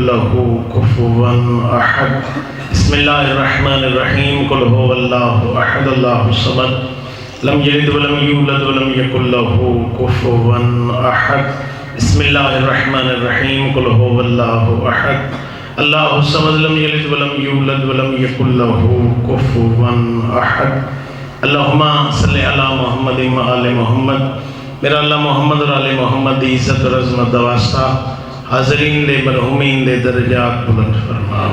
له كفوا أحد بسم الله الرحمن الرحيم قل هو الله أحد الله الصمد لم يلد ولم يولد ولم يكن له كفوا أحد بسم الله الرحمن الرحيم قل هو الله أحد الله الصمد لم يلد ولم يولد ولم يكن له كفوا أحد اللهم صل على محمد وآل محمد میرا اللہ محمد اور آل محمد دی عزت اور عظمت دا واسطہ حاضرین دے مرحومین دے درجات بلند فرما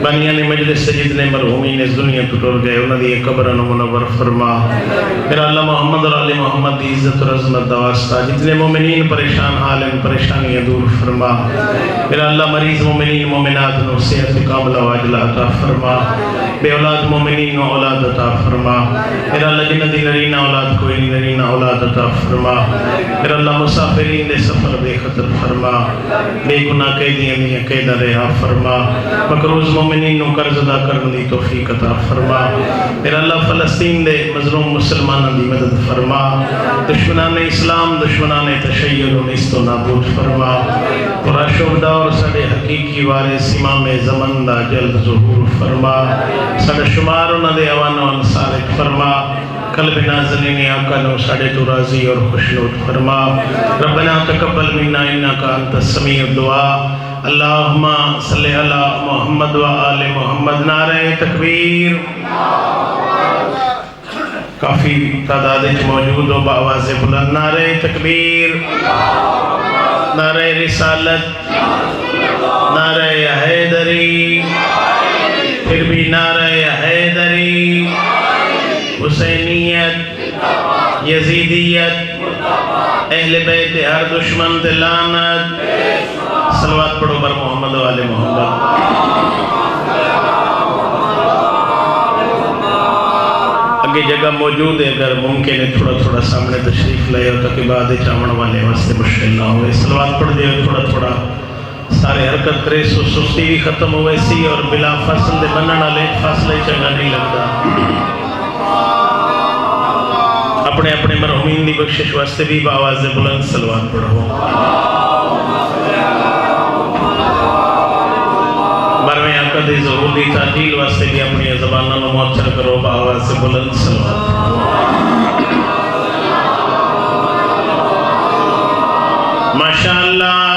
بانیان مجلس سے جتنے مرحومین اس دنیا تو ٹور گئے انہوں دی قبرن منور فرما میرا اللہ محمد اور آل محمد دی عزت اور عظمت دا واسطہ جتنے مومنین پریشان حالن پریشانیاں دور فرما میرا اللہ مریض مومنین مومنات نو صحت کاملہ واجلہ عطا فرما بے اولاد مومنین و اولاد عطا فرما میرا اللہ جنہ دی نرینہ اولاد کوئی نرینہ اولاد عطا فرما میرا اللہ مسافرین دے سفر بے خطر فرما بے گناہ قیدیاں دیاں قیدہ رہا فرما مقروض مومنین نو قرض ادا کرنے دی توفیق عطا فرما میرا اللہ فلسطین دے مظلوم مسلمانوں دی مدد فرما دشمنان اسلام دشمنان تشیع و نیست و نابود فرما پورا شہداء اور سڑے حقیقی وارث امام زمن دا جلد ظہور فرما سڑے شمار انہ دے اوان و انصارک فرما قلب نازنین آقا نو ساڑے تو راضی اور خوشنود فرما ربنا تقبل منا انکا انت السمیع الدعا اللہم صلی علی محمد و آل محمد نعرہ تکبیر کافی تعداد موجود و بآواز بلند نعرہ تکبیر نعرہ رسالت نعرہ حیدری پھر بھی نعرہ حیدری حسینیت یزیدیت اہل بیت ہر دشمن تے لعنت صلوات پڑھو بر محمد و آل محمد اگے جگہ موجود ہے اگر ممکن ہے تھوڑا تھوڑا سامنے تشریف لائے ہو تاکہ بعد چاون والے واسطے مشکل نہ ہوئے صلوات پڑھ دے تھوڑا تھوڑا سارے حرکت کرے سستی بھی ختم ہوئے سی اور بلا فاصل دے بننا لے فاصلے چنگا نہیں لگتا اپنے اپنے مرحومین دی بخشش واسطے بھی بآواز بلند صلوات پڑھو بارہویں آقا دی ظہور دی تعجیل واسطے بھی اپنی زبانہ نو مؤثر کرو بآواز بلند صلوات پڑھو ماشاءاللہ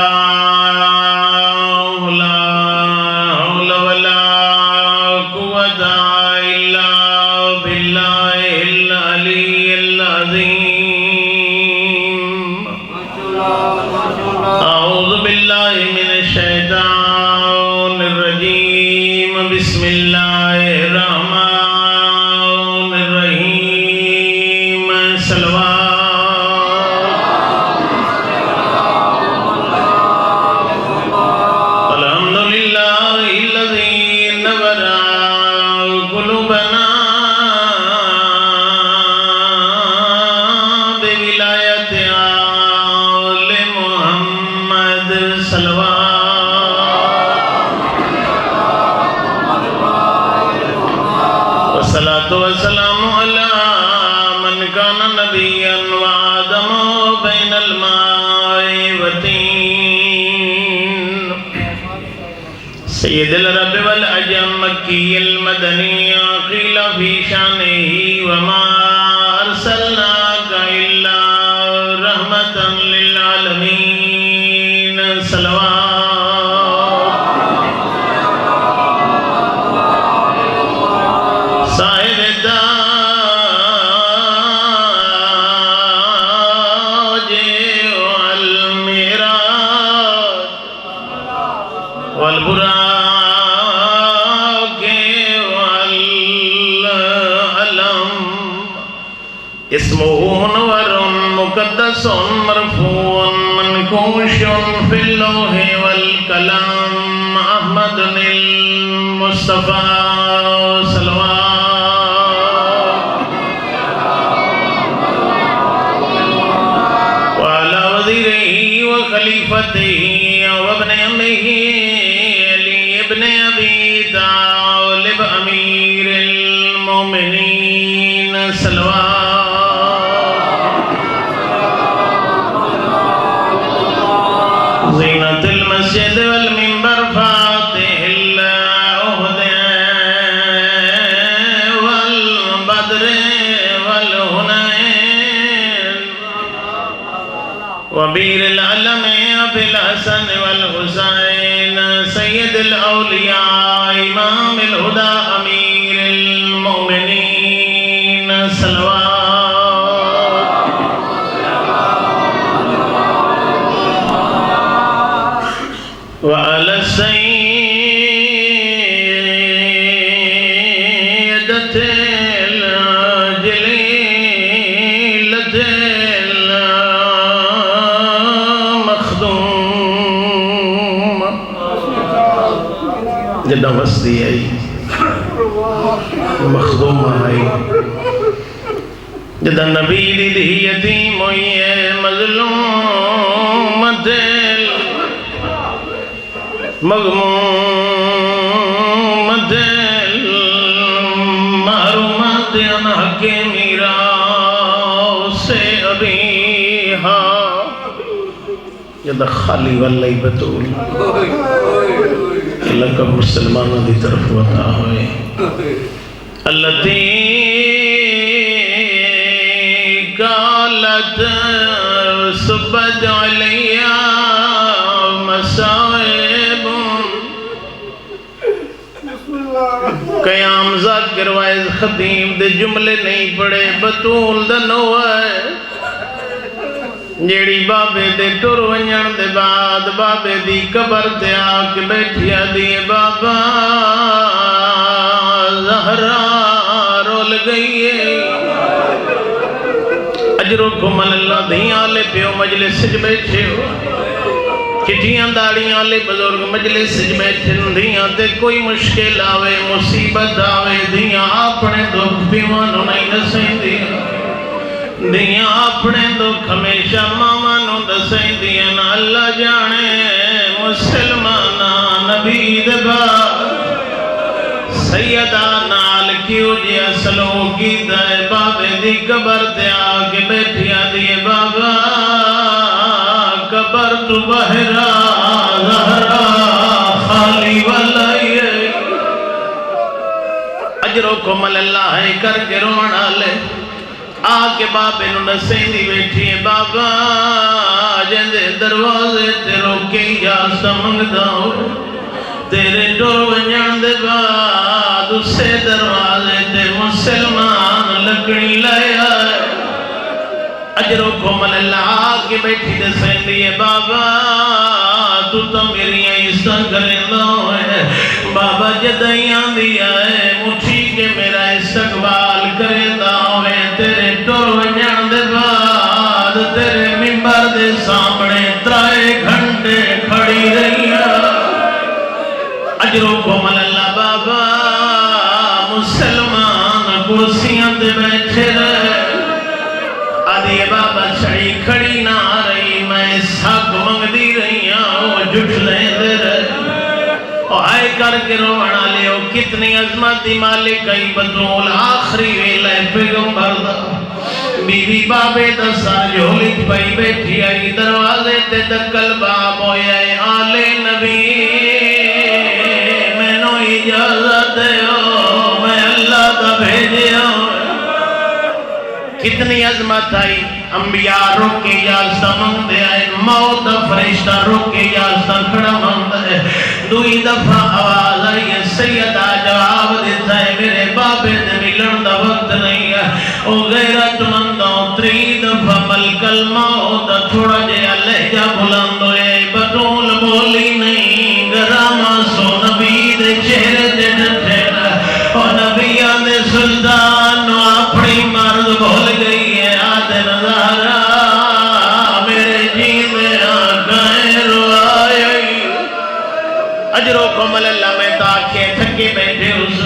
والسلام على من كان نبيا وآدم بين الماء والطين سيد الرب والعجم مكي المدني قيل في شانه وما أرسلناك إلا رحمة للعالمين صلوات اسمه منور مقدس مرفوع منكوش في اللوح والكلام أحمد المصطفى صلوات وعلى وزيره وخليفته وابن أمه علي ابن أبي طالب أمير المؤمنين صلوات زينة المسجد والمنبر الاولیاء امام الہدی امیر المؤمنین صلوات وعلى السيدة الجليلة المخدومة جدہ وسطی آئی مخدومہ آئی جدہ نبی دی یتیم ہوئی ہے مظلومت مغمومت محرومت انحق میراث ابیہا جدہ خالی واللہی بطول لکہ مسلمانوں دی طرف وطا ہوئے اللتی قالت سبت علیہ مسائب قیام ذاکر وائز خطیم دے جملے نہیں پڑے بطول دنوائے جیڑی بابے دے ٹر ونجن دے بعد بابے دی قبر تے آکے بیٹھیا دیئے بابا زہرا رول گئی ہے اجرکم اللہ دھیاں لے پیو مجلس سج بیٹھے ہو چٹیاں داڑیاں لے بزرگ مجلس سج بیٹھے دھیاں تے کوئی مشکل آوے مصیبت آوے دھیاں اپنے دکھ پیوانوں نہیں نسیں دیا دیاں اپنے دکھ ہمیشہ مامانوں دسیں دیا نا اللہ جانے مسلمانہ نبی دبا سیدہ نال کیوں جیا سلو کی دائے بابے دی قبر دے آگے بیٹھیا دیئے بابا قبر تو بہرا زہرا خالی والائیے اجرکم اللہ کر کے رونا لے آکے بابے نو نسیں دی بیٹھی ہیں بابا جندے دروازے تے روکے یا سمنگ داؤ تیرے ڈور ونجان دے بعد اسے دروازے تے مسلمان لکڑی لائے آئے اجرکم اللہ آکے بیٹھی دے سیں دیئے بابا تو میری ایسا کریں داؤ ہے بابا جدائیاں دیا ہے مٹھی کے میرا استقبال کریں داؤ ہے تیرے ٹور ونجان دے بعد تیرے ممبر دے سامنے 3 گھنٹے کھڑی رہی اجرکم اللہ بابا مسلمان کرسیاں دے بیٹھے رہے آدھی بابا چھڑی کھڑی نہ رہی میں ساک منگ دی رہی وہ جھٹ لیں دے رہے آئے کر کے روڑا لے کتنی عظمتی مالک کئی بطول آخری ویلے پیغمبر دا بی بی بابے دسا جھولک پئی بیٹھی آئی دروازے تے دکل باب ہویا آل نبی میں نو اجازت ہو میں اللہ دا بھیجے ہوں کتنی عظمت آئی انبیاء روکے یازدہ مند دے آئے موت فرشتہ روکے یازدہ کھڑا مند ہے دوئی دفعہ آواز آئی ہے سیدہ جواب دیتا ہے میرے بابے دے ملن دا وقت نہیں ہے او غیرت مندوں 3 دفعہ ملک الموت تھوڑا جیا لہجہ بلند ہوئے بطول بولی نہیں گراما سو نبی دے چہرے دے ڈٹھے اور نبیان دے سلطان اپنی مرد بھول گئی ہے آدھے نظارہ میرے جینے آگائیں روائے اجرکم اللہ میں تاکہ تھکے بیٹھے اس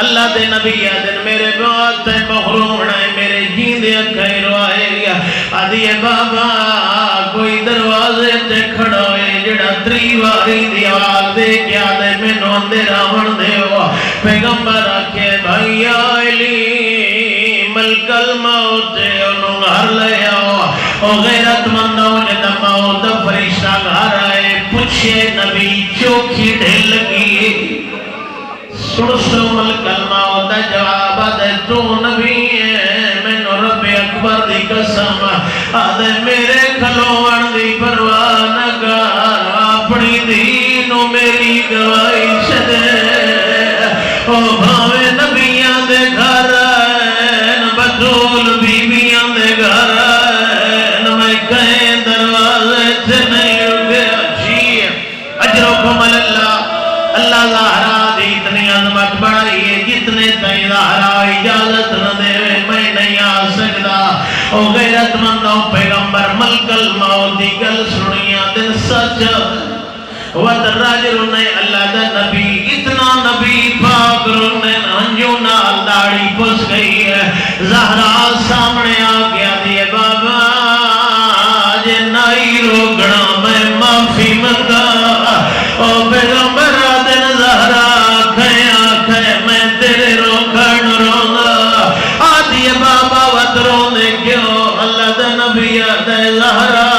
اللہ دے نبی آدھن میرے بات تے محروم ہے میرے جیندے اکھائیں روائے آدھی بابا کوئی دروازے تے کھڑا ہوئے جڑا 3 واری دی آواز دے کیا دے میں نو اندھیرا بن دے ہوا پیغمبر آکھے بھائی علی ملک الموت انہوں گھر لے آؤ او غیرت مندوں جدہ موت فرشتہ گھر آئے پوچھے نبی چوکھی ڈھل لگی سڑسو ملک الموت جواب دے تو نبی ہے میں نو رب اکبر دی قسم آدھے میرے کھلوان دی پرواہ نگار اپنی دینو میری گواہی چھدے او بھاوے نبیاں دے گھر بطول بیویاں دے گھر میں کہیں دروازے سے نہیں رکیا جی اجرکم اللہ اللہ زہرا دی اتنی عظمت بڑھائی ہے جتنے تائیں زہرا اجازت نہ دے میں نہیں آ سکتا او غیرت مندوں پیغمبر ملک الموت دی گل سنیاں دن سچ ودراجر نے اللہ دا نبی اتنا نبی پاک رونے ہنجو نال داڑی پس گئی ہے زہرا سامنے آ گیا دیے بابا جے نائی روگنا میں معافی منگا او پیغمبر دن زہرا کھے میں تیرے روکن رونگا آدھی بابا ود رونے کیوں اللہ دا نبی دے زہرا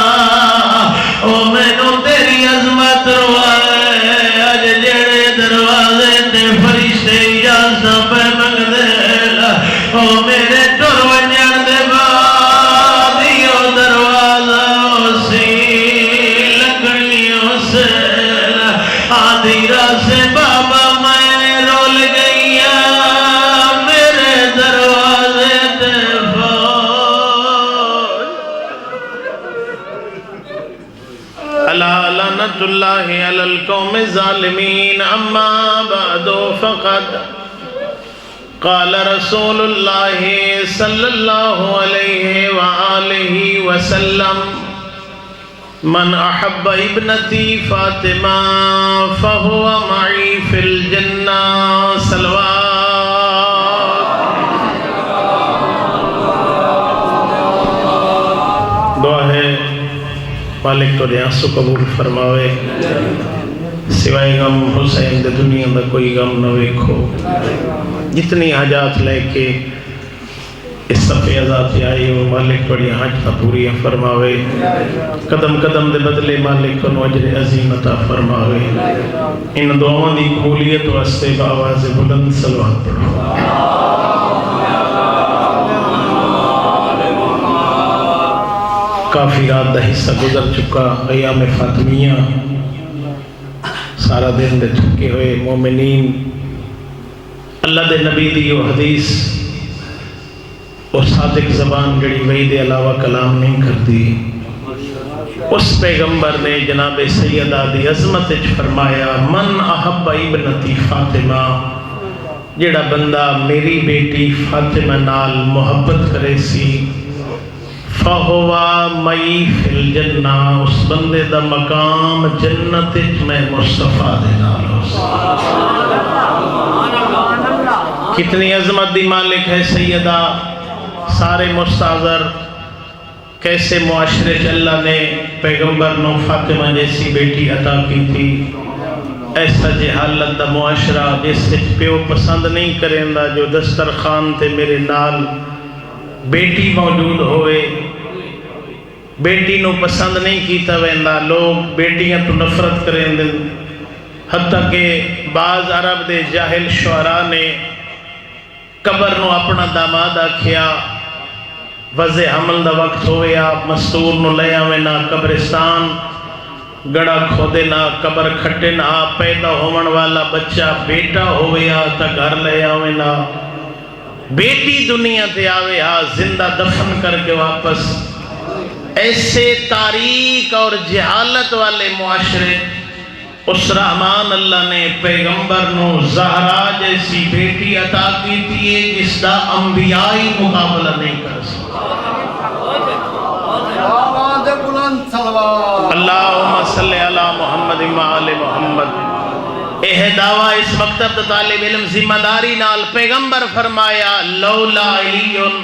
او میں نو تیری عظمت روائے اج جڑے دروازے تے فرشتے اجازت پہ منگ دے او میرے ٹر ونجن دے بعد یو دروازہ سی لکڑیوں سے آدھی راہ سے بابا میں رول گئی میرے دروازے تے فوج الا لعنت اللہ علی القوم الظالمین اما بعد فقد قال رسول اللہ صلی اللہ علیہ وآلہ وسلم من احب ابنتی فاطمہ فہو معی فی الجنہ صلوات دعا ہے مالک تو آنسو قبول فرماوے سوائے غم حسین دے دنیا میں کوئی غم نہ ویکھو جتنی حاجات لے کے اس صفحے ازاد آئی وہ مالک توڑی حاجتہ پوری فرماوے قدم قدم دے بدلے مالک کو اجر عظیم عطا فرماوے ان دعاؤں دی قبولیت واسطے بآواز بلند صلوات پڑھو کافی رات دا حصہ گزر چکا ایام فاطمیہ سارا دن دے تھکے ہوئے مومنین اللہ دے نبی دی وہ حدیث اور صادق زبان جڑی وحی دے علاوہ کلام نہیں کرتی اس پیغمبر نے جناب سیدہ دی عظمت فرمایا من احب ابنتی فاطمہ جڑا بندہ میری بیٹی فاطمہ نال محبت کرے سی فہوا مئی فی الجنہ اس بندے دا مقام جنت میں مصطفیٰ دے نال ہو کتنی عظمت دی مالک ہے سیدہ سارے مستعذر کیسے معاشرے اللہ نے پیغمبر نو فاطمہ جیسی بیٹی عطا کی تھی ایسا جہالت دا معاشرہ جس سے پیو پسند نہیں کریں دا جو دسترخوان تے میرے نال بیٹی موجود ہوئے بیٹی نو پسند نہیں کیتا ویندا لوگ بیٹیاں تو نفرت کریں دن حتیٰ کہ بعض عرب دے جاہل شعراء نے قبر نو اپنا داماد آکھیا وضع حمل دا وقت ہوئے آپ مستور نو لے آوے نا قبرستان گڑا کھودے نا قبر کھٹے نا پیدا ہومن والا بچہ بیٹا ہوئے تا گھر لے آوے نا بیٹی دنیا تے آوے زندہ دفن کر کے واپس ایسے تاریک اور جہالت والے معاشرے اس رحمان اللہ نے پیغمبر نو زہرا جیسی بیٹی عطا کی تھی جس دا انبیائی مقابلہ نہیں کر سکتا اللہم صلی علی محمد وآل محمد دعویٰ اس مکتب طالب علم ذمہ داری نال پیغمبر فرمایا لولا علیون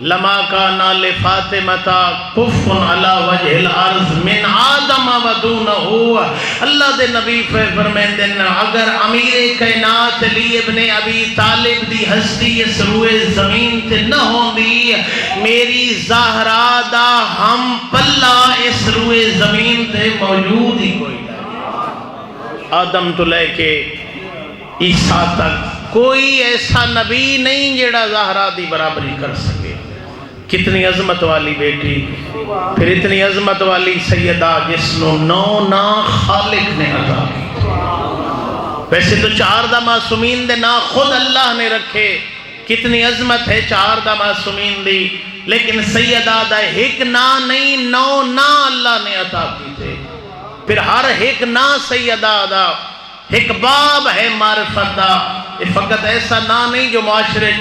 لما کانا لفاطمتا کفن علی وجہ الارض من آدم ودونہو اللہ دے نبی فرمائیں دن اگر امیر کائنات علی ابن ابی طالب دی ہستی اس روئے زمین تے نہ ہوں دی میری زہرا دا ہم پلہ اس روئے زمین تے موجود ہی کوئی نہیں آدم تو لے کے عیسیٰ تک کوئی ایسا نبی نہیں جڑا زہرا دی برابری کر سکے کتنی عظمت والی بیٹی، پھر اتنی عظمت والی سیدہ جس نو 9 نا خالق نے عطا کی۔ ویسے تو 4 دا معصومین دے نا خود اللہ نے رکھے، کتنی عظمت ہے 4 دا معصومین دی، لیکن سیدہ دا ایک نا نہیں 9 نا اللہ نے عطا کی تھے۔ پھر ہر ایک نا سیدہ دا ایک باب ہے معرفت دا، یہ فقط ایسا نا نہیں جو معاشرے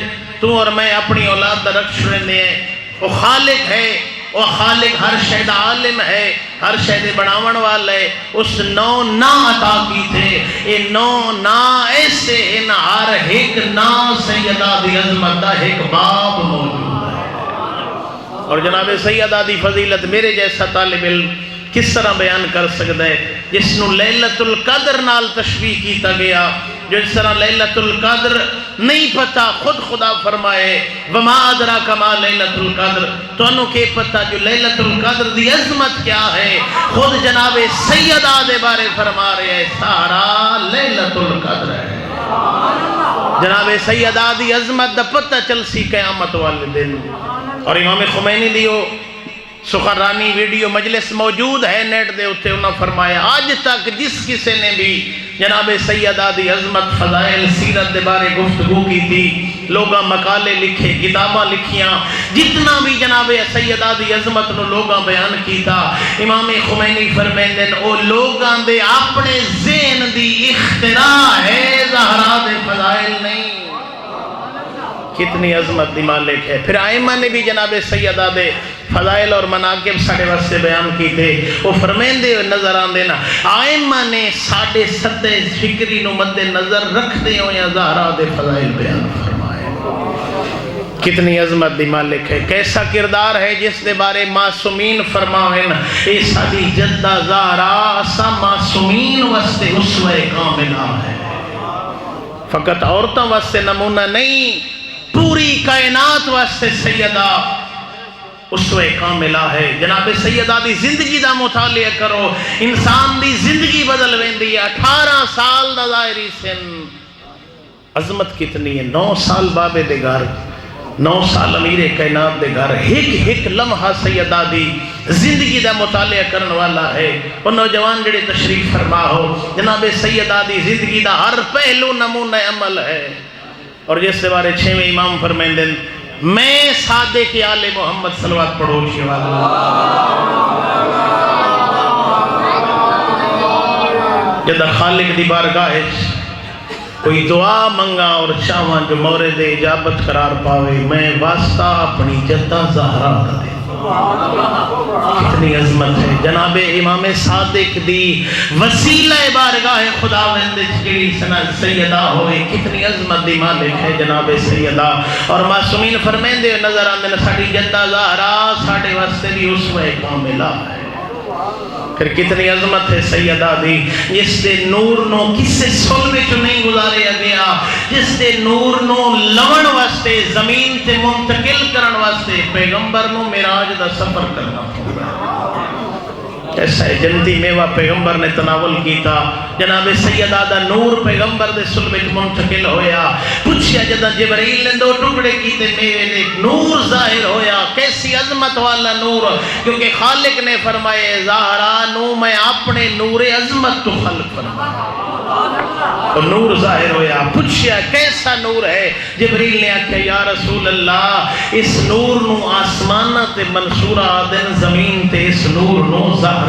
تو اور میں اپنی اولاد دا رکھ شرندے ہیں۔ وہ خالق ہے، وہ خالق ہر شہد عالم ہے، ہر شہد بڑھاون والے، اس 9 نا عطا کی تھے۔ یہ 9 نا ایسے ان ہر ایک نا سیدہ دی عظمت دا ایک باب موجود ہے۔ اور جناب سیدہ دی فضیلت میرے جیسا طالب علم کس طرح بیان کر سکتا ہے، جس نو لیلۃ القدر نال تشبیہ کیتا گیا، جو اس طرح لیلۃ القدر نہیں پتا، خود خدا فرمائے وما ادراک ما لیلۃ القدر، تو انہوں کے پتا جو لیلۃ القدر دی عظمت کیا ہے، خود جناب سیدہ دے بارے فرما رہے ہیں سارا لیلۃ القدر ہے۔ جناب سیدہ دی عظمت دا پتہ چل سی قیامت والے دن۔ اور امام خمینی دیو سخرانی ویڈیو مجلس موجود ہے نیٹ دے اتے، انہوں نے فرمایا آج تک جس کسی نے بھی جناب سیدہ دی عظمت فضائل سیرت دے بارے گفتگو کی تھی، لوگاں مقالے لکھے، کتاباں لکھیاں، جتنا بھی جناب سیدہ دی عظمت نو لوگاں بیان کیتا، امام خمینی فرمیندن او لوگاں دے اپنے ذہن دی اختراع ہے، زہرا دے فضائل نہیں۔ کتنی عظمت دی مالک ہے۔ پھر آئمہ نے بھی جناب سیدہ دے فضائل اور مناقب ساڑھے واسطے بیان کی تھے، وہ فرمیندے نظر آن دینا آئمہ نے ساڑھے سطح فکری نو مد نظر رکھ دے ہو یا زہرا دے فضائل بیان فرمائے۔ کتنی عظمت دی مالک ہے، کیسا کردار ہے جس دے بارے معصومین فرمائیں اے ساڑھی جدہ زہرا سا معصومین واسطے اسوہ کاملہ ہے۔ فقط عورتوں واسطے نمونہ نہیں، پوری کائنات واسطے سیدہ اسوہ کاملہ ہے۔ جناب سیدہ دی زندگی دا مطالعہ کرو، انسان دی زندگی بدل ویندی ہے۔ 18 سال دا ظاہری سن، عظمت کتنی ہے، 9 سال بابے دے گھر، 9 سال امیر کائنات دے گھر، ایک لمحہ سیدہ دی زندگی دا مطالعہ کرن والا ہے۔ اور نوجوان جڑے تشریف فرما ہو، جناب سیدہ دی زندگی دا ہر پہلو نمونہ عمل ہے۔ اور جس سے بارے 6ویں امام فرمائندن میں صادق آل محمد صلوات پڑھو شوالا جدہ خالق دی بارگاہ ہے کوئی دعا منگا اور چاہاں جو مورد اجابت قرار پاوے، میں واسطہ اپنی جدہ زہرا دے۔ کتنی عظمت ہے جناب امام صادق دی وسیلہ بارگاہ خداوند جڑی سیدہ ہوئے، کتنی عظمت دی مالک ہے جناب سیدہ۔ اور معصومین فرمیندے نظر آندے ساڑھی جدہ زہرا ساڑھے واسطے بھی اسوہ کاملہ ہے۔ پھر کتنی عظمت ہے سیدہ دی جس دے نور نو کسے سلوے چو نہیں گزاریا گیا، جس دے نور نو لون واسطے زمین تے منتقل کرن واسطے پیغمبر نو معراج دا سفر کرنا پڑا۔ ایسا ہے جنتی میوہ پیغمبر نے تناول کیتا، جناب سیدہ دا نور پیغمبر دے سلوے چو منتقل ہویا، پوچھیا جدہ جبرائیل نے 2 ٹکڑے کیتے میوے دے نور ظاہر ہویا، کیسی عظمت والا نور، کیونکہ خالق نے فرمائے زہرا نو میں اپنے نور عظمت تو خلق فرمایا، اور نور ظاہر ہویا۔ پوچھیا کیسا نور ہے، جبریل نے آکھا یا رسول اللہ اس نور نو آسمانہ تے منصورہ دن زمین تے اس نور نو زہرا۔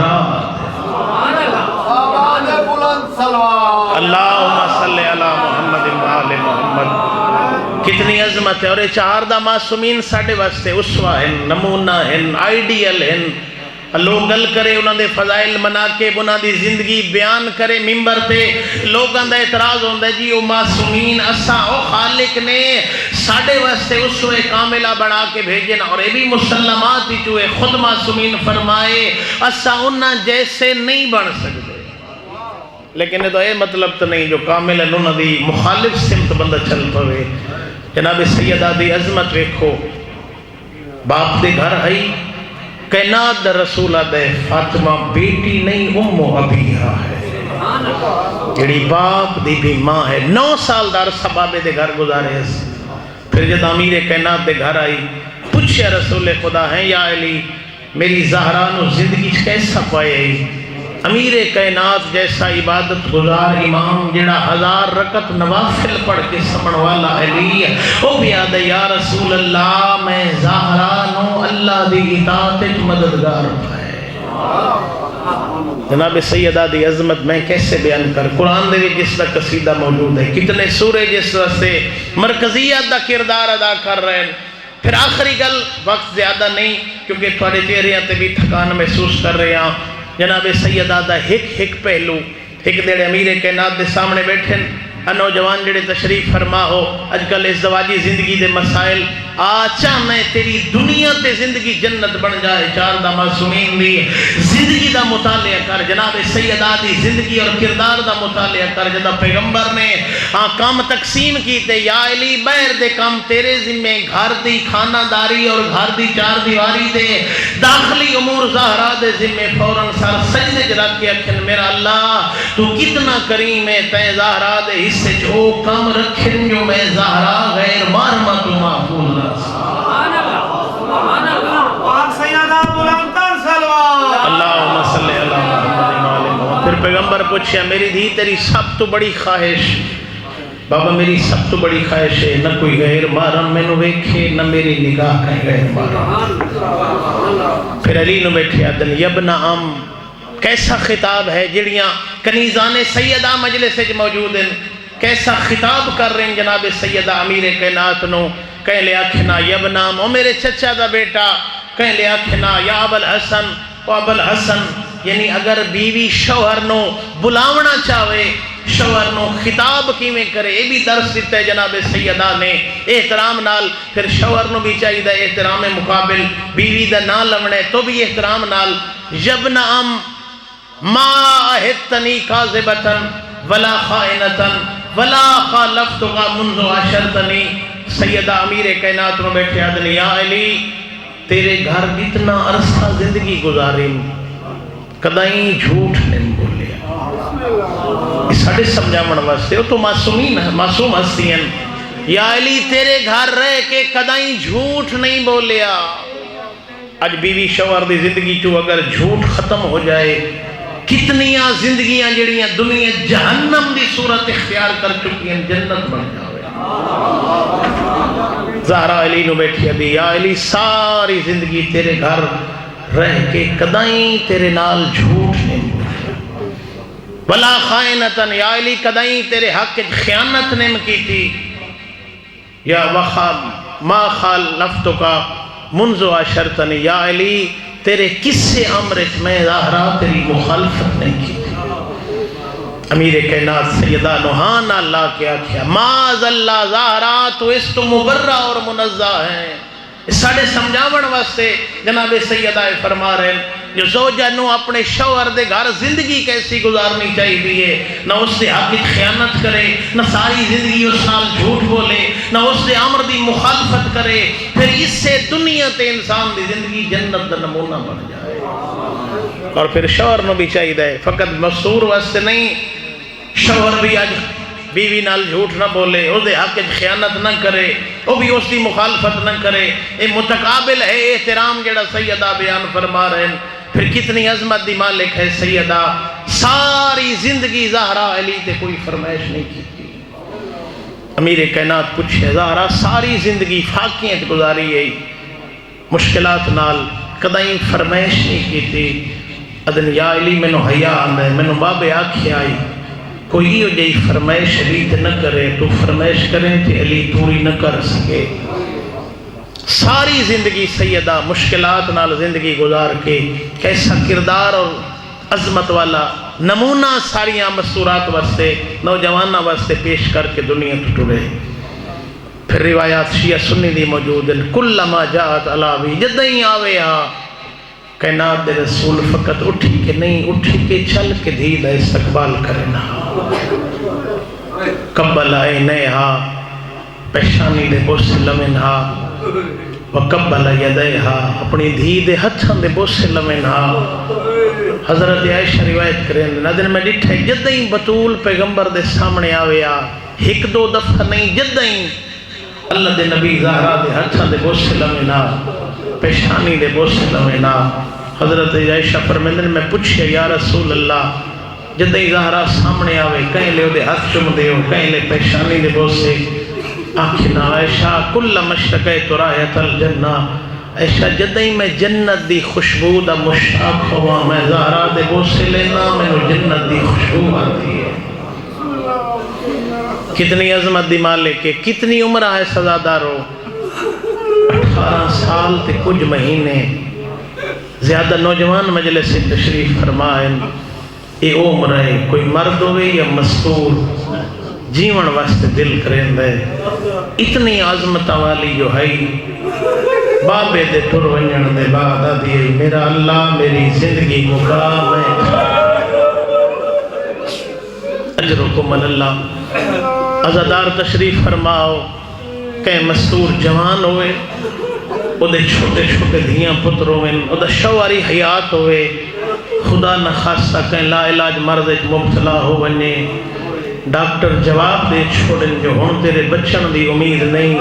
اللہم صلی علی محمد وآل محمد۔ کتنی عظمت ہے۔ اور یہ 4 دا معصومین ساڑھے واسطے اسوہ ہیں، نمونہ ہیں، آئیڈیل ہیں۔ لوگ گل کرے انہوں نے فضائل مناقب انہوں دی زندگی بیان کرے ممبر تے، لوگوں دا اعتراض ہوندہ جی او معصومین اساں او خالق نے ساڑھے واسطے اسوہ کاملہ بنا کے بھیجن، اور یہ بھی مسلمات ہی چوئے خود معصومین فرمائے اساں انہاں جیسے نہیں بن سکتے۔ لیکن یہ تو یہ مطلب تو نہیں جو کامل ہے انہوں دی مخالف سمت بندہ چل پوے۔ جناب سیدہ دی عظمت ویکھو، باپ دے گھر آئی، کائنات دا رسولہ دے فاطمہ بیٹی نہیں ام ابیہ ہے، جڑی باپ دی بھی ماں ہے۔ 9 سال دار سبابے دے گھر گزارے اس، پھر جب امیر کائنات دے گھر آئی پوچھے رسول خدا ہیں یا علی میری زہرا نو زندگی کیسا پائے امیر کائنات جیسا عبادت گزار امام جڑا 1000 رکعت نوافل پڑھ کے سمن والا علی او بھی آدھے یا رسول اللہ میں زہرا نو اللہ دی اطاعت مددگار پائے۔ جناب سیدہ دی عظمت میں کیسے بیان کر، قرآن دے بھی جس کا قصیدہ موجود ہے، کتنے سورے جس واسطے مرکزیت دا کردار ادا کر رہے ہیں۔ پھر آخری گل، وقت زیادہ نہیں کیونکہ تھوڑے چہرے تے بھی تھکان محسوس کر رہے ہیں۔ جناب سیدہ دا ایک پہلو، ایک دیڑے امیر کائنات دے سامنے بیٹھے نوجوان جڑے تشریف فرما ہو اج کل ازدواجی زندگی دے مسائل آچا میں تیری دنیا تے زندگی جنت بن جائے، چار دا معصومین دی زندگی دا مطالعہ کر، جناب سیدہ دی زندگی اور کردار دا مطالعہ کر، جدا پیغمبر نے کام تقسیم کیتے، یا علی بہر دے کام تیرے ذمہ، گھر دی خانہ داری اور گھر دی چار دیواری دے داخلی امور زہرا دے ذمہ، فوراً سر سجدے جرات کے اکھن میرا اللہ تو کتنا کریم ہے، تے زہرا دے حصے جو کم رکھن جو میں زہرا غیر مرحمت و معفول سبحان اللہ پاک سیدہ بلندر سلوات اللہم صلی اللہ محمد۔ پھر پیغمبر پوچھیا میری دھی تیری سب تو بڑی خواہش، بابا میری سب تو بڑی خواہش ہے نہ کوئی غیر محرم میں نو ویکھے نہ میری نگاہ کہیں غیر محرم۔ پھر علی نو بیٹھے آدن یبن ام، کیسا خطاب ہے جڑیاں کنیزان سیدہ مجلس موجود ہیں، کیسا خطاب کر رہے ہیں جناب سیدہ امیر کائنات نو، کہیں لے آکھنا یبنام او میرے چچا دا بیٹا، کہیں لے آکھنا یا ابو الحسن او ابو الحسن، یعنی اگر بیوی شوہر نو بلاونا چاہے شوہر نو خطاب کیویں کرے، یہ بھی درس دیتا ہے جناب سیدہ نے احترام نال۔ پھر شوہر نو بھی چاہیے دا احترام مقابل، بیوی دا نہ لونے تو بھی احترام نال۔ یبن ام ما اہتنی کاذبتن ولا خائنتن ولا خالفتک منذ عشرتنی۔ سیدہ امیر کائنات میں بیٹھے آدھنی یا علی تیرے گھر اتنا عرصہ زندگی گزاری کدائیں جھوٹ نہیں بولیا، اس ساڑھے سمجھامن واسطے وہ تو معصومین ہیں، معصوم ہستی ہیں۔ یا علی تیرے گھر رہ کے کدائیں جھوٹ نہیں بولیا۔ اج بیوی شوہر دی زندگی چو اگر جھوٹ ختم ہو جائے، کتنیاں زندگیاں جڑیاں دنیا جہنم دی صورت اختیار کر چکی ہیں جنت بن جاوے۔ زہرا علی نو بیٹھی دی یا علی ساری زندگی تیرے گھر رہ کے کدائیں تیرے نال جھوٹ نہیں بولے، ولا خائنتن، یا علی کدائیں تیرے حق خیانت نہیں کی تھی، یا ما خالفتک منذ عشرتنی، یا علی تیرے کسے امرت میں زہرا تیری مخالفت نہیں کی تھی۔ امیر کائنات سیدہ نوحان اللہ کیا کیا معاذ اللہ زہرا تو اس تو مبرہ اور منزہ ہیں۔ اس ساڑھے سمجھاون واسطے جناب سیدہ فرما رہے ہیں جو زوجہ نو اپنے شوہر دے گھر زندگی کیسی گزارنی چاہیے، نہ اس سے حق خیانت کرے، نہ ساری زندگی اس نال جھوٹ بولے، نہ اس سے امر دی مخالفت کرے، پھر اس سے دنیا تے انسان دی زندگی جنت دا نمونہ بن جائے۔ اور پھر شوہر نو بھی چاہیے فقط مستور واسطے نہیں، شوہر بھی آج بیوی نال جھوٹ نہ بولے، اس دے حق خیانت نہ کرے، وہ بھی اس دی مخالفت نہ کرے، یہ متقابل ہے احترام جڑا سیدہ بیان فرما رہے ہیں۔ پھر کتنی عظمت دی مالک ہے سیدہ، ساری زندگی زہرا علی تے کوئی فرمائش نہیں کی تھی۔ امیر کائنات پوچھے زہرا ساری زندگی فاقیت گزاری ہے، مشکلات نال کدائیں فرمائش نہیں کی تھی۔ ادن یا علی میں نو حیا آندا ہے، میں نو بابے آکھے آئی کوئی ہو جائی فرمائش علی تے نہ کرے، تو فرمائش کریں تے علی پوری نہ کر سکے۔ ساری زندگی سیدہ مشکلات نال زندگی گزار کے کیسا کردار اور عظمت والا نمونہ ساریاں مستورات واسطے نوجوانہ واسطے پیش کر کے دنیا تو ٹرے۔ پھر روایات شیعہ سنی دی موجود ہیں، کلما جاءت علاوی جدہیں آوے کائنات دے رسول فقط اٹھی کے نہیں، اٹھی کے چل کے دھی دا استقبال کرنا، قبل عینیہا پیشانی دے بوسے لمنہا، وقبل یدیہا اپنی دھی دے ہتھاں دے بوسے لمنہا۔ حضرت عائشہ روایت کریں ندن میں ڈٹھے جدہیں بطول پیغمبر دے سامنے آویا، ایک دو دفعہ نہیں جدہیں اللہ دے نبی زہرا دے ہتھاں دے بوسے لمے نال پیشانی دے بوسے لمے نال حضرت عائشہ فرمیندن میں پوچھیا یا رسول اللہ جدی زہرا سامنے آوے کہیں لے دے ہاتھ چم دے ہو کہیں لے پیشانی دے بوسے آنکھنا عائشہ کل مشتقیت رائحت الجنہ عائشہ جدی میں جنت دی خوشبو دا مشتاق ہوا میں زہرا دے بوسے لینا میں جنت دی خوشبو آتی ہے کتنی عظمت دی مالک ہے کتنی عمرہ ہے سزادارو 18 سال تے کچھ مہینے زیادہ نوجوان مجلس سے تشریف فرمائیں اے عمر ہے کوئی مرد ہوئے یا مستور جیون واسطے دل کریں دے اتنی عظمت والی جو ہے بابے دے ٹر ونجن دے بعد آدھی میرا اللہ میری زندگی مقام ہے اجرکم اللہ عزادار تشریف فرماؤ کہ مستور جوان ہوئے او دے چھوٹے چھوٹے دھیاں پتر ہوئے او دے شواری حیات ہوئے خدا نہ خاصہ کہیں لا علاج مرض مبتلا ہو بنے ڈاکٹر جواب دے چھوڑن جو ہون تیرے بچن دی امید نہیں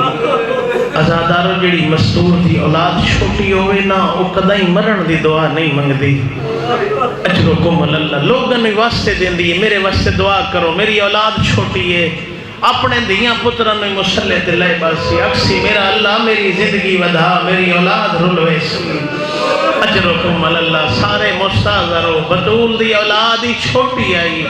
عزادارو جڑی مستور دی اولاد چھوٹی ہوئے نا او قدائیں مرن دی دعا نہیں منگ دی اجرکم اللہ لوگن بھی واسطے دین دی میرے واسطے دعا کرو میری اولاد چھوٹی ہے اپنے دیاں پتران میں مسلح دلائی باسی اکسی میرا اللہ میری زندگی ودھا میری اولاد رلوے سی اجرکم اللہ سارے مستاذرو بطول دی اولادی چھوٹی آئی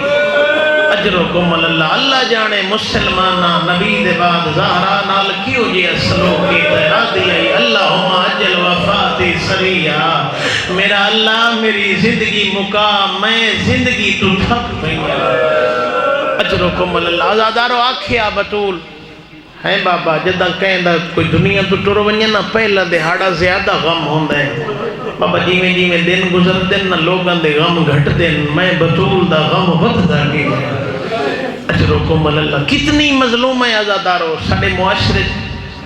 اجرکم اللہ اللہ جانے مسلمانہ نبی دے بعد زہرا نال کیوں جی سلوکی تیرادی آئی اللہم اجل وفاتی سریعہ میرا اللہ میری زندگی مقام میں زندگی تو تھک پہنیا اجرکم اللہ آزادارو آکھیا بطول ہے بابا جدہ کہیں دا کوئی دنیا تو ٹورو بنیا نا پہلا دہاڑا زیادہ غم ہوندہ ہے بابا جیویں جیویں دن گزر دن نا لوگاں دے غم گھٹ دن میں بطول دا غم بد دا گئی اجرکم اللہ کتنی مظلوم ہے آزادارو ساڑے معاشرے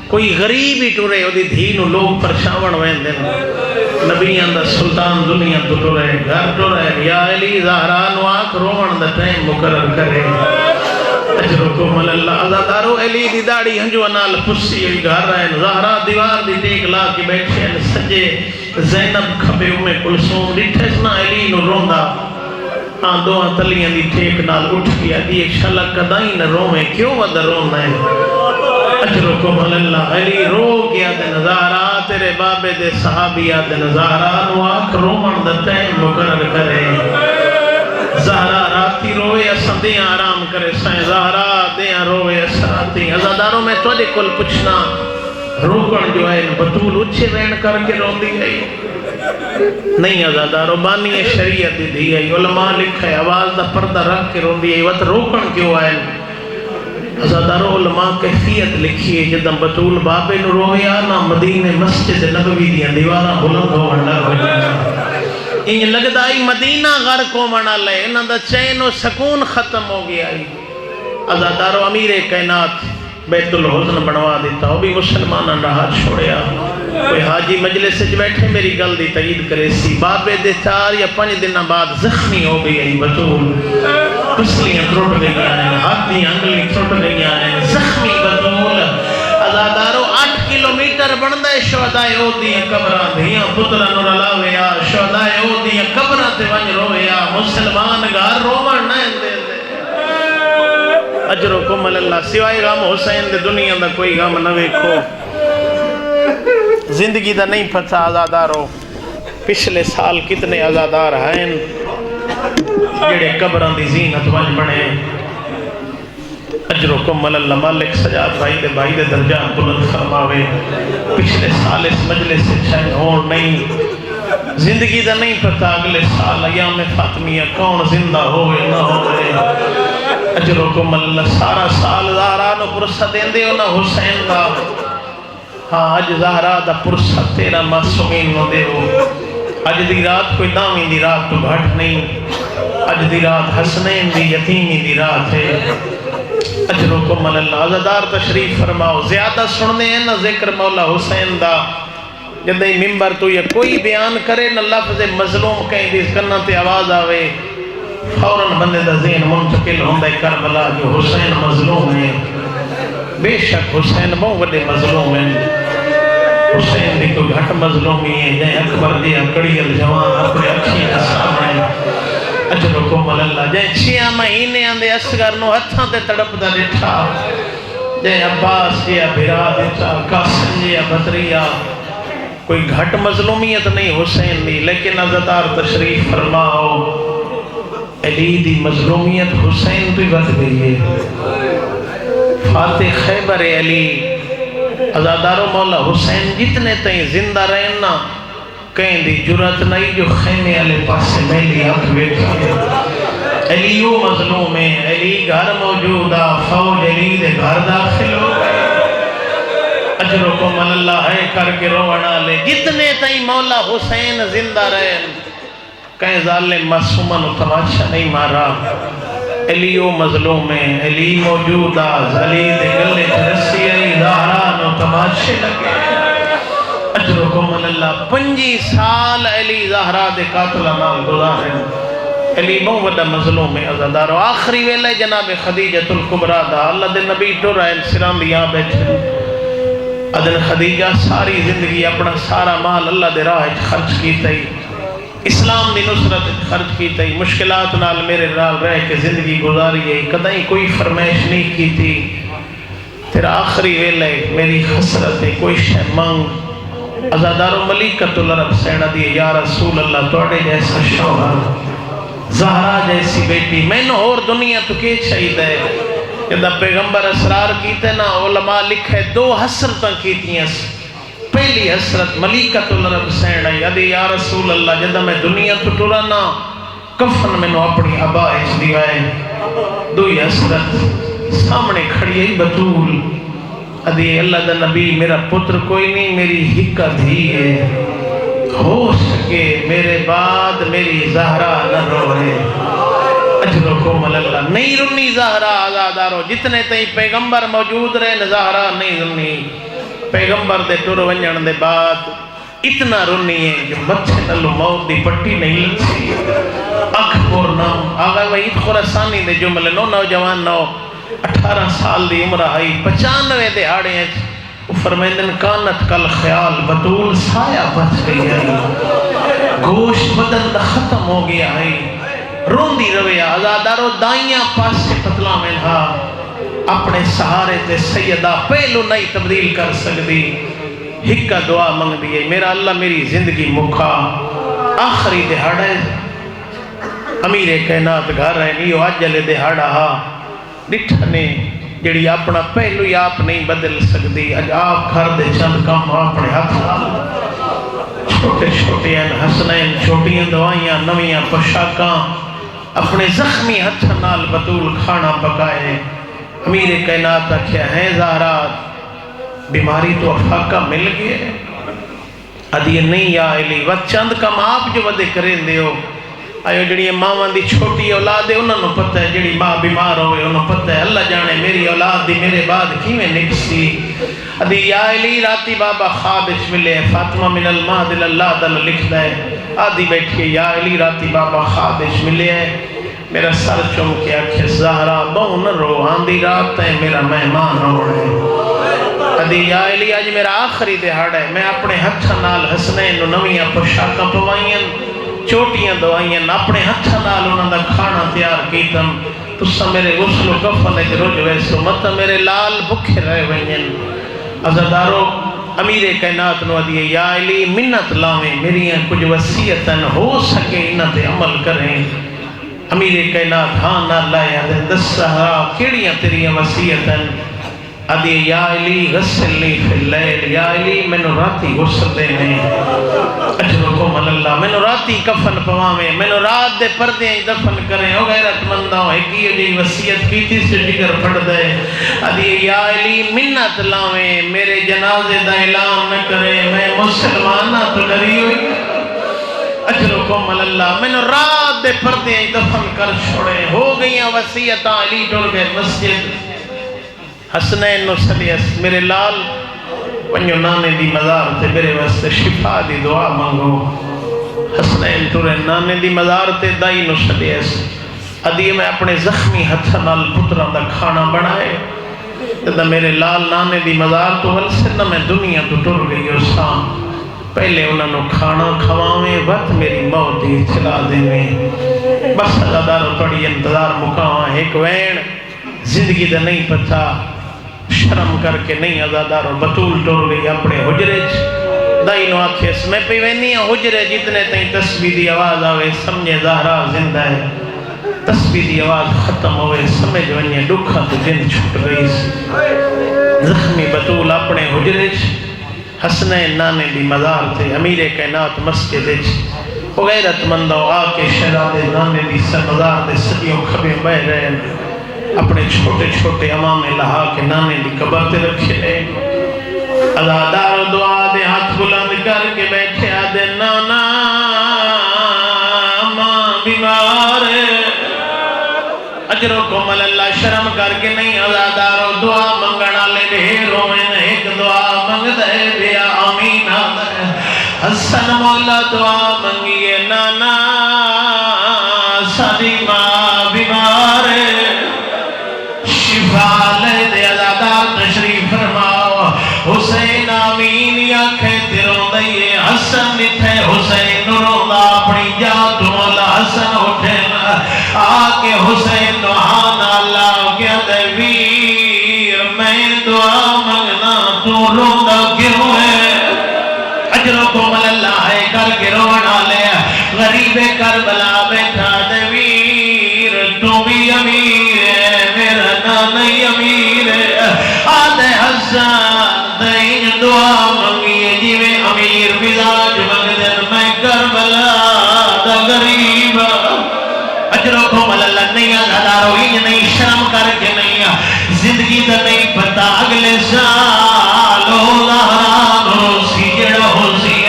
کوئی غریب ہی ٹورے او دی دھینو لوگ پرشاون وین دن نبیان دا سلطان دنیا تو ٹورے گھر ٹورے یا علی زہران واک روان دا ٹائم مقرر کرے اجرکم اللہ عزادارو علی دی داڑی ہنجو انال پسی ہوئی گھر رہے زہرا دیوار دی ٹیک لا کے بیٹھے سجے زینب کھبے میں کلسوم ڈٹھے سنا علی نو روندا آن دو تلیاں دی ٹیک نال اٹھ گیا دی ایک شلہ کدائیں نہ رومیں کیوں ودہ رونا ہے اجرکم اللہ علی رو گیا دے نظارہ تیرے بابے دے صحابیہ دے نظارہ نواک رومن دا ٹائم مقرر کرے زہرا راتی روئے اساں دیاں آرام کرے سائیں زہرا دیاں روئے اساں راتی عزاداروں میں تو کل پچھنا روکن جو ہے بطول اچھے وین کر کے رون دی گئی نہیں عزاداروں بانی شریعت دی دی گئی علماء لکھا ہے آواز دا پردہ رکھ کے رون دی گئی وقت روکن کیوں آئے عزاداروں علماء کیفیت لکھی ہے جدم بطول بابے نو رویا نا مدینہ مسجد نبوی دیاں دیوارہ بلند ہو انڈر ہو جانا انہیں لگتا ہے مدینہ غرق کو منا لے انہاں دا چین و سکون ختم ہو گیا ہے عزادارو امیر کائنات بیت الحزن بنوا دیتا وہ بھی مسلمانہ رہا چھوڑیا کوئی حاجی مجلس سے بیٹھے میری گل دی تائید کرے سی بابے دے 4 یا 5 دن بعد زخمی ہو گئی ہے بطول پسلیاں ٹوٹ گئی ہیں ہاتھ دی انگلی ٹوٹ گئی ہیں زخمی بطول عزادارو 8 کلومیٹر بندے شہدائے او دیاں قبران دیاں پتران اور علاویا شہدائے او دیاں قبران تے ونج رویا مسلمان گھر رومن نہ دے دے اجرکم اللہ سوائے غم حسین دے دنیا دا کوئی غم نہ ویکھو زندگی دا نہیں پتہ عزادارو پچھلے سال کتنے عزادار ہیں جڑے قبران دی زینت ونج بنے اجرکم اللہ مالک سجاد بھائی دے درجات بلند فرماوے پچھلے سال اس مجلس سے چھائن ہون نہیں زندگی دا نہیں پتہ اگلے سال ایام فاطمیہ کون زندہ ہوئے نہ ہوئے اجرکم اللہ سارا سال زہرانو پرسہ دین دے ہونا حسین دا ہاں اج زہرا دا پرسہ تیرا معصومین نو دے ہو اج دی رات کوئی دامی دی رات تو گھٹ نہیں اج دی رات حسنین دی یتیمی دی رات ہے اجرکم اللہ عزادار تشریف فرماؤ زیادہ سننے ہیں نہ ذکر مولا حسین دا جب یہ ممبر تو یہ کوئی بیان کرے نہ لفظ مظلوم کہیں دیس کرنا تے آواز آوے فوراً بندے دا ذہن منتقل ہوندہ کربلا جو حسین مظلوم ہے بے شک حسین بہت بڑے مظلوم ہیں حسین دی کوئی گھٹ مظلومی ہے جائیں اکبر دی اکڑی الجوان اپنے اکھی سامنے اجرکم اللہ جائیں 6 مہینے آندے اصغر نو ہتھاں تے تڑپ دا ڈٹھا جائیں عباس یا بھرا دیتا قاسم یا بطریہ کوئی گھٹ مظلومیت نہیں حسین دی لیکن عزتار تشریف فرماؤ علی دی مظلومیت حسین تو بچ گئی ہے فاتح خیبر علی عزادارو مولا حسین جتنے تئیں زندہ رہنا کہیں دی جرات نہیں جو خیمے علی پاسے میں لیا بیٹھے علیو مظلوم ہے علی گھر موجودہ فوج علی دے گھر داخل ہو گئے اجرکم اللہ ہے کر کے رونا لے جتنے تئیں مولا حسین زندہ رہے کہیں ظالم معصومن و تماشا نہیں مارا علیو مظلوم ہے علی موجودہ علی دے گلے رسی آئی زہران و تماشے لگے اجرکم اللہ 5 سال علی زہرا دے قاتل نام گزارے علی بہت بڑا مظلوم ہے عزادارو آخری ویلے جناب خدیجۃ الکبریٰ دا اللہ دے نبی ٹر آئے سرام بھی یہاں بیٹھے ادن خدیجہ ساری زندگی اپنا سارا مال اللہ دے راہ خرچ کی تھی اسلام دی نصرت خرچ کی تھی مشکلات نال میرے نال رہ کے زندگی گزاری ہے کدیں کوئی فرمائش نہیں کی تھی تیرا آخری ویلے میری حسرت ہے کوئی شے مانگ عزادارو ملیکۃ العرب سینہ دیئے یا رسول اللہ توڑے جیسا شوہر زہرا جیسی بیٹی میں نے اور دنیا تو کے چاہید ہے جدہ پیغمبر اسرار کیتے نا علماء لکھے 2 حسرتاں کیتیاں پہلی حسرت ملیکۃ العرب سینڈ آئی ادھی یا رسول اللہ جدہ میں دنیا تو ٹرانا کفن میں نو اپنی عبائش دیوائے 2 حسرت سامنے کھڑی ہے بطول ادھی اللہ دا نبی میرا پتر کوئی نہیں میری ہکا دھی ہے ہو سکے میرے بعد میری زہرا نہ روئے اجرکم اللہ نہیں رنی زہرا آزادارو جتنے تئیں پیغمبر موجود رہے زہرا نہیں رنی پیغمبر دے ٹر ونجن دے بعد اتنا رنی ہے جو بچے نلو موت دی پٹی نہیں لچھی اکھ پورنم آگا وحید خورسانی دے جملے نوجوان 18 سال دی عمر آئی 95 دے آڑے ہیں فرمیندن کانت کل خیال بطول سایہ بچ گئی ہے گوشت بدن دا ختم ہو گیا ہے روندی رویا آزادارو دائیاں پاس سے پتلا میں تھا اپنے سہارے تے سیدہ پہلو نہیں تبدیل کر سکتی ہکا دعا منگ دیئے میرا اللہ میری زندگی مکھا آخری دہاڑا ہے امیر کائنات گھر ہے نیو آجل دہاڑا ہا ڈٹھنے جڑی اپنا پہلو ہی آپ نہیں بدل سکتی اج آپ گھر دے چند کام اپنے ہاتھ چھوٹے چھوٹے حسنین چھوٹیاں دوائیاں نویاں پشاکاں اپنے زخمی ہتھ نال بطول کھانا پکائے امیر کائنات کیا ہے زہرات بیماری تو افاقہ مل گئے ادھی نہیں یا علی وقت چند کم آپ جو ودے کریں دے ہو آئیو جڑی ماں دی چھوٹی اولاد ہے انہوں نے پتہ ہے جڑی ماں بیمار ہوئے انہوں نے پتہ ہے اللہ جانے میری اولاد دی میرے بعد کیویں نکسی ادھی یا علی راتی بابا خوابش ملے فاطمہ من المہد اللہ دل لکھ دے آدھی بیٹھئے یا علی راتی بابا خوابش ملے میرا سر چم کے آکھے زہرا بہن رو آندھی رات ہے میرا مہمان ہو رہے ادھی یا علی آج میرا آخری دہاڑ ہے میں اپنے ہتھ نال حسنین نویاں پوشاکاں پوائیں چوٹیاں دوائیاں اپنے ہتھ نال انہوں نے کھانا تیار کیتم تسا میرے غسل و کفن اج رج ویسو مت میرے لال بکھے رہے وینین عزادارو امیر کائنات نو دیئے یا علی منت لاویں میری کچھ وصیتن ہو سکے انہ تے عمل کریں امیر کائنات ہاں نہ لائے دس سہرا کیڑیاں تیریاں وصیتن ادھی یا علی غسلنی فی اللیل یا علی میں نو راتی غسل دے میں اجرکم اللہ میں نو راتی کفن پواویں میں نو رات دے پردے ہیں دفن کریں او غیرت مندہ ہوں ایک یہ جی وصیت کیتی سے جگر پڑ دے ادھی یا علی منت لاویں میرے جنازے دا اعلان نہ کریں میں مسلمانہ تو ڈری ہوئی اجرکم اللہ میں نو رات دے پردے ہیں دفن کر چھوڑیں ہو گئیاں وصیتاں علی ٹور گئے مسجد حسنین نو سلیس میرے لال ونیو نانے دی مزار تے میرے واسطے شفا دی دعا مانگو حسنین تورے نانے دی مزار تے دائی نو سلیس ادھی میں اپنے زخمی ہتھ نال پتران دا کھانا بنائے جدہ میرے لال نانے دی مزار تو ولسنہ میں دنیا تو ٹر گئی ہو سام پہلے انہوں نے کھانا کھواویں وقت میری موت ہی چلا دے میں بس ازادار پڑی انتظار مکاواں ایک وین زندگی دا نہیں پتا شرم کر کے نہیں ازادار بطول ٹر گئی اپنے حجرے دائی نو آکھے اس میں پہ وینی حجرے جتنے تین تسبیح دی آواز آوے سمجھے زہرا زندہ ہے تسبیح دی آواز ختم ہوئے سمجھ ونیے دکھا تو دن چھٹ گئی زخمی بطول اپنے حجرے حسنین نانے دی مزار تھے امیر کائنات مسجد وہ غیرت مندہ آکے شہزادے نانے دی مزار دے سجیوں کھبے بہ رہے اپنے چھوٹے چھوٹے امام لہا کے نانے دی قبر تے رکھے لے ازادار دعا دے ہاتھ بلند کر کے بیٹھے آدھے نانا ماں بیمار اجرکم اللہ شرم کر کے نہیں ازادارو دعا منگنا لے ڈھیروں میں ایک دعا منگ دے بیا آمین آدھے حسن مولا دعا منگیے نانا سادی ماں بیمار شفا لے دے ازادار تشریف فرماؤ حسین آمین یا کھیتے رو دئیے حسن نتھے حسین رو دا اپنی جات مولا حسن اٹھے آکے حسین نوحان اللہ کیا دے ویر میں دعا مگنا تو رو دا کیوں ہے اجرکم اللہ ہے کر کے رونا لے غریب کربلا بیٹھا دے ویر تو بھی امیر ہے میرا نانا امیر ہے آدھے حسن دین دعا منگیے جیوے امیر مزاج مگدن میں کربلا دا غریب اجرکم اللہ نہیں ازادارو ہی نہیں شرم کر کے نہیں زندگی دا نہیں پتا اگلے سال ہو لہران ہو سی جڑا ہو سی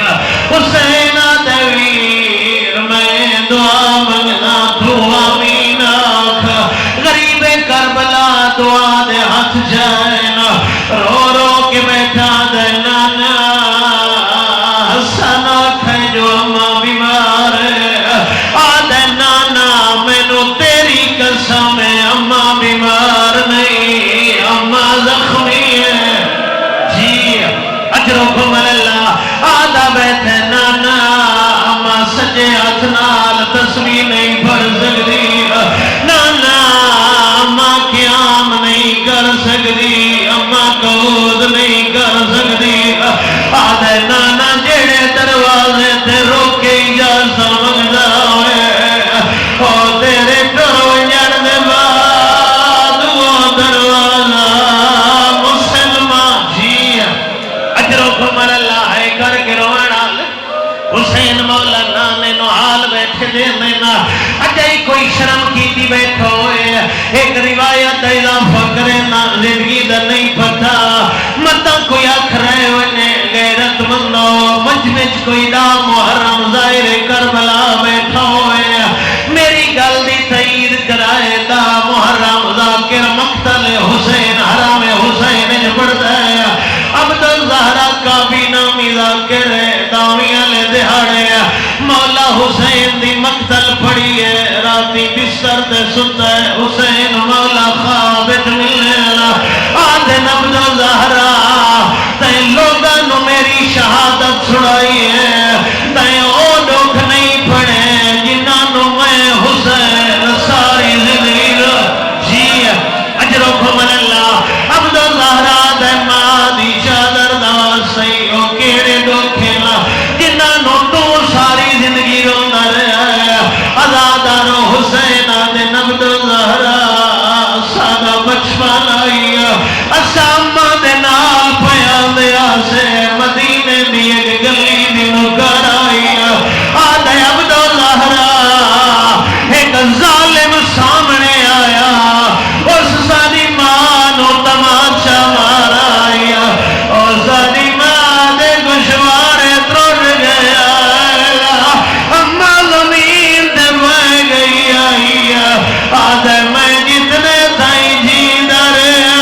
حسین دویر میں دعا منگنا تو آمین آکھ غریب کربلا دعا دے ہاتھ جائنا رو رو کے بیٹھا دے نانا حسن آکھے جو اماں بیمار ہے آدھے نانا میں نو تیری قسم ہے اماں بیمار نہیں اماں زخمی ہے جی اجرکم اللہ آدھا بیٹھے نانا اماں سجے ہاتھ نال تسبیح نہیں پڑھ سکتی نانا اماں قیام نہیں کر سکتی اماں قعود نہیں کر سکتی آدھے نانا جڑے دروازے تے روکے یا سمجھدا ہوئے او تیرے کرو جڑ دے بعد وہ دروازہ مسلمان جی اجرکم اللہ ہے کر کے رونا حسین مولا نانے نو حال بیٹھے دے دینا اجائی کوئی شرم کی تھی بیٹھو ہوئے ایک روایت اضافہ کرے نا زندگی دا نہیں پتا مطا کوئی آکھ رہے ہوئے غیرت مندو مجمج کوئی دا محرم ظاہر کربلا بیٹھا ہوئے میری گل دی تائید کرائے دا محرم ذاکر مقتل حسین حرام حسین جبڑتا ہے عبدالزہرہ کا بھی نامی ذاکر ہے داویاں لے دہاڑے مولا حسین دی مقتل پڑی ہے راتی بستر تے ستا ہے حسین مولا خوابت ملنا آدھے عبدالزہرہ تین لوگاں نو میری شہادت سڑائی ہے تین او دکھ نہیں پڑے جنہاں نو میں حسین ساری زندگی جی اجرکم اللہ عبدالزہرہ دے ماں دی چادر دا سیو کیڑے دکھیلا جنہاں نو تو ساری زندگی رونا رہا ازادارو حسین آدھے عبدالزہرہ سادہ بچپن آئی اسامہ دے نال پیان دیا سے مدینے دی ایک گلی دی نکر آئی آدھے عبدالزہرہ ایک ظالم سامنے آیا اس ساری ماں نو تماشا مارا آیا اور ساری ماں دے گشوارے ترڑ گیا اماں زمین دے میں گئی آئی آدھے میں جتنے تھائی جی دریا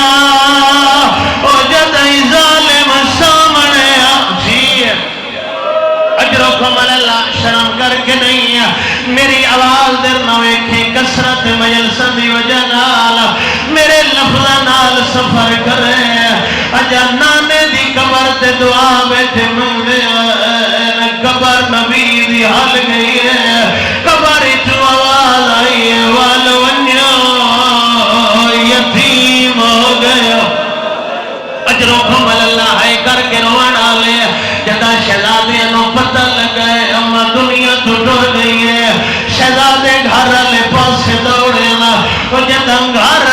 نال سفر کرے اجا نانے دی قبر تے دعا بیٹھے منگے قبر نبی دی حال گئی ہے قبر جو آواز آئی ہے والونیو یتیم ہو گیا اجرکم اللہ ہے کر کے روانا لے جدا شہزادے نو پتہ لگے اما دنیا تو ڈر گئی ہے شہزادے گھر لے پاسے دوڑے نا وہ جدا گھر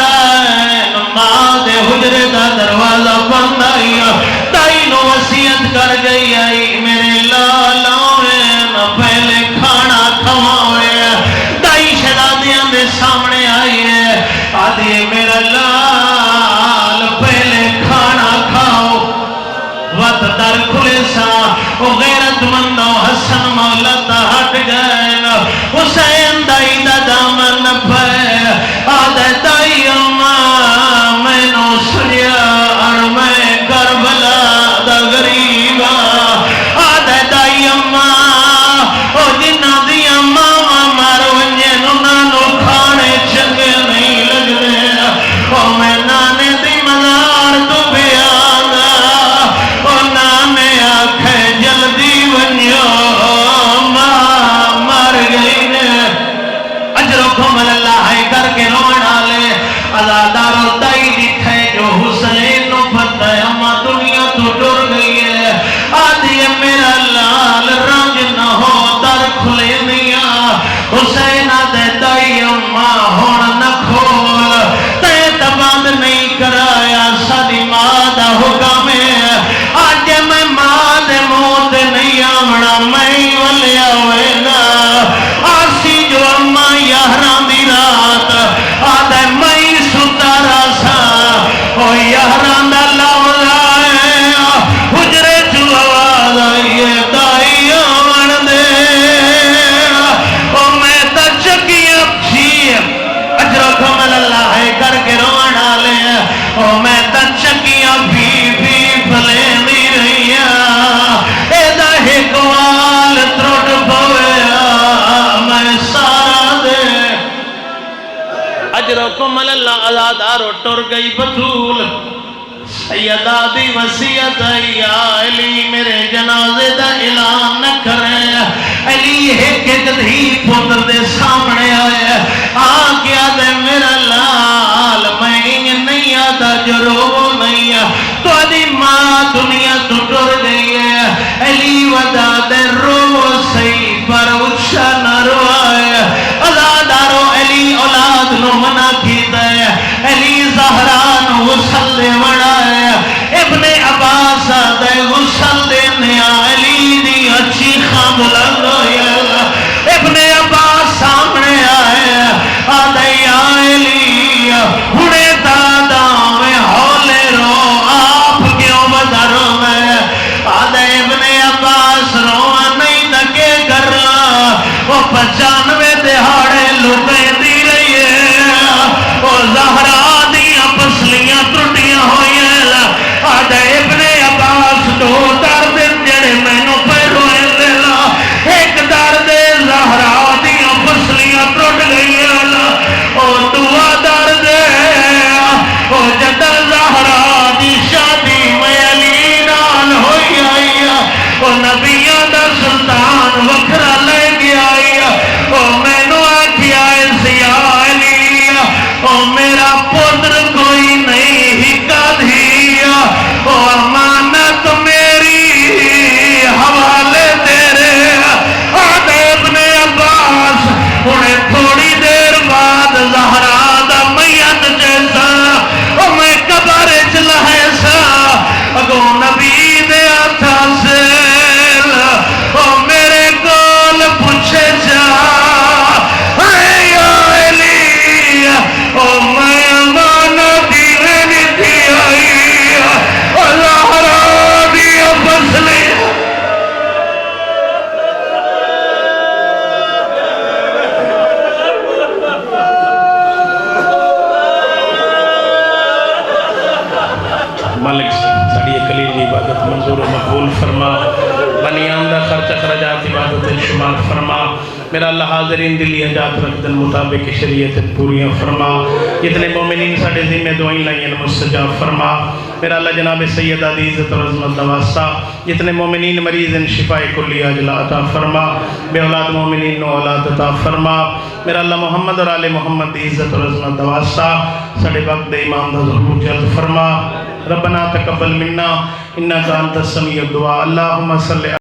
ماں دے حجرے دا دروازہ بند آئی دائی نو وصیت کر گئی آئی میرے لالاوے نہ پہلے کھانا کھواوے دائی شہزادیاں دے سامنے آئی ہے آدھی میرا لال پہلے کھانا کھاؤ وقت در کھلے سا وہ غیرت مندوں حسن مولا تا ہٹ گئے حسین دائی دا دامن پہ آدھے دائی اماں میں نو سنیا اور میں کربلا دا غریبا آدھے دائی اماں او جنہ دی اماں مارو انجن نانو کھانے چنگے نہیں لگ رہے او میں نانے دی مزار تو بھی آگا او نانے آکھے جلدی ونیو مار گئی نے اجرکم اللہ ہے کر کے رونا لے ازادارو دائی دکھے جو حسین نو پتہ ہے اما دنیا تو ڈر گئی ہے آدھی میرا لال رنگ نہ ہو در کھلے میاں حسین آدھے دائی اما ہون نہ کھول تے تباند نہیں کرایا سادی ماں دا حکم ہے آج میں ماں دے موت نہیں آمنا میں ولیا ہوئے گا آسی جو اما یہران دی رات آدھے میں ستارا سا او یہران دا لولا ہے حجرے جو آواز آئیے دائی آمن دے او میں تا چکیاں پھیر اجرکم اللہ ہے کر کے روانا لے او میں تا چکیاں بھی پھلے دی رہی اے دا ہکوال تروٹ پویا میں سارا دے اجرکم اللہ ازادارو ٹر گئی بطول سیدہ دی وسیعت ہے یا علی میرے جنازے دا اعلان نہ کرے علی ایک دھی پتر دے سامنے آئے آگیا دے میرا لال میں نہیں آتا جو رو نہیں تو ادھی ماں دنیا تو ڈر گئی ہے علی ودا دے رو سی پر اچھا نہ روائے ازادارو علی اولاد نو منع کی دے علی زہران غسل دے وڑائے ابن عباس دے غسل دے نیا علی دی اچھی خام لگوئی ابن عباس سامنے آئے آدھے یا علی ہنے دادا میں ہولے رو آپ کیوں بدروں میں آدھے ابن عباس روہ نہیں دکے کر رہا وہ 95 دہاڑے لکے دی رہی ہے وہ زہرا دیاں پسلیاں ٹوٹیاں ہوئی ہیں آدھے ابن عباس دو درد جڑے میں نو پہ روئے لیلا ایک درد زہرا دیاں پسلیاں ٹوٹ گئی ہیں او دعا درد او جدل زہرا دی شادی میں علی نال ہوئی آئی او نبیان دا سلطان وکھرا لے گیا آئی او میں نو آکھیا سیا علی او میرا پتر کوئی نہیں ہکا دھیا او امانت میری حوالے تیرے آدھے ابن عباس انہیں تھوڑی دیر بعد زہرا دا میت جیسا او میں قبر چلائے سا اگو نبی دے آتھا سے او میرے گول پوچھے جا اے یا علی او میں امانت دیوے دی آئی او زہرا دی فصلی مالک ساڑی کلیل کی عبادت منظور و مقبول فرما بنیان دا خرچ اخراجات عبادت شمار فرما میرا اللہ حاضرین دلی حاجات رکھدن مطابق شریعت پوریاں فرما جتنے مومنین ساڑے ذمہ دعائیں لائیں مستجاب فرما میرا اللہ جناب سید عزت و عظمت واسطہ جتنے مومنین مریض ان شفاء کلی عاجلہ عطا فرما بے اولاد مومنین نو اولاد عطا فرما میرا اللہ محمد اور آل محمد دی عزت و عظمت واسطہ ساڑے وقت امام دا ظہور جلد فرما ربنا تقبل منا انکا انت السمیع الدعاء اللہم صلی